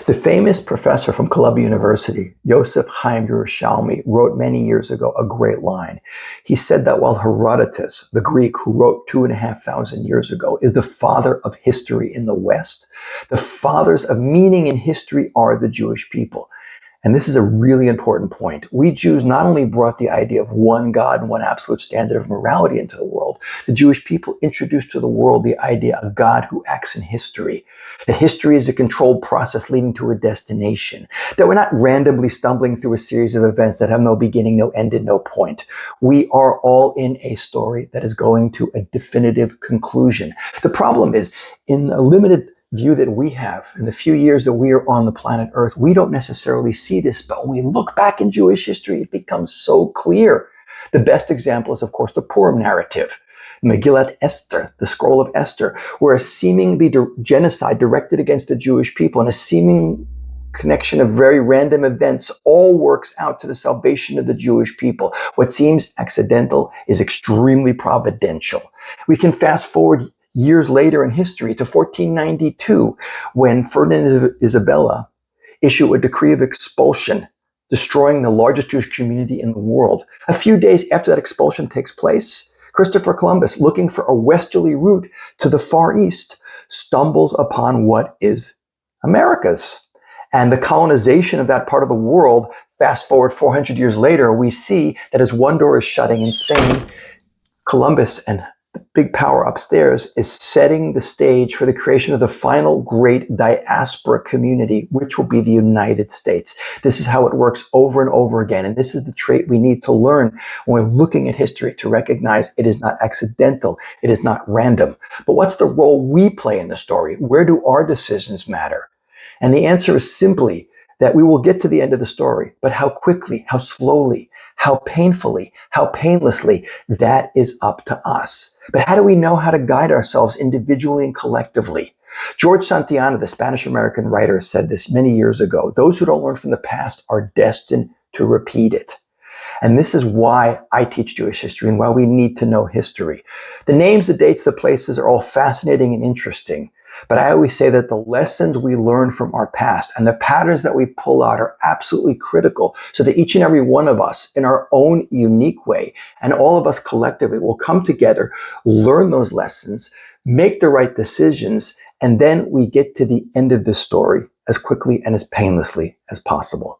The famous professor from Columbia University, Yosef Chaim Yerushalmi, wrote many years ago a great line. He said that while Herodotus, the Greek who wrote 2,500 years ago, is the father of history in the West, the fathers of meaning in history are the Jewish people. And this is a really important point. We Jews not only brought the idea of one God and one absolute standard of morality into the world, the Jewish people introduced to the world the idea of God who acts in history, that history is a controlled process leading to a destination, that we're not randomly stumbling through a series of events that have no beginning, no end, and no point. We are all in a story that is going to a definitive conclusion. The problem is, in a limited view that we have in the few years that we are on the planet Earth, we don't necessarily see this, but when we look back in Jewish history, it becomes so clear. The best example is, of course, the Purim narrative, Megillat Esther, the scroll of Esther, where a seemingly genocide directed against the Jewish people and a seeming connection of very random events all works out to the salvation of the Jewish people. What seems accidental is extremely providential. We can fast forward years later in history to 1492, when Ferdinand and Isabella issue a decree of expulsion, destroying the largest Jewish community in the world. A few days after that expulsion takes place, Christopher Columbus, looking for a westerly route to the Far East, stumbles upon what is Americas. And the colonization of that part of the world, fast forward 400 years later, we see that as one door is shutting in Spain, Columbus and the big power upstairs is setting the stage for the creation of the final great diaspora community, which will be the United States. This is how it works over and over again. And this is the trait we need to learn when we're looking at history, to recognize it is not accidental. It is not random. But what's the role we play in the story? Where do our decisions matter? And the answer is simply that we will get to the end of the story, but how quickly, how slowly, how painfully, how painlessly, that is up to us. But how do we know how to guide ourselves individually and collectively? George Santayana, the Spanish-American writer, said this many years ago: those who don't learn from the past are destined to repeat it. And this is why I teach Jewish history and why we need to know history. The names, the dates, the places are all fascinating and interesting. But I always say that the lessons we learn from our past and the patterns that we pull out are absolutely critical, so that each and every one of us in our own unique way, and all of us collectively, will come together, learn those lessons, make the right decisions, and then we get to the end of the story as quickly and as painlessly as possible.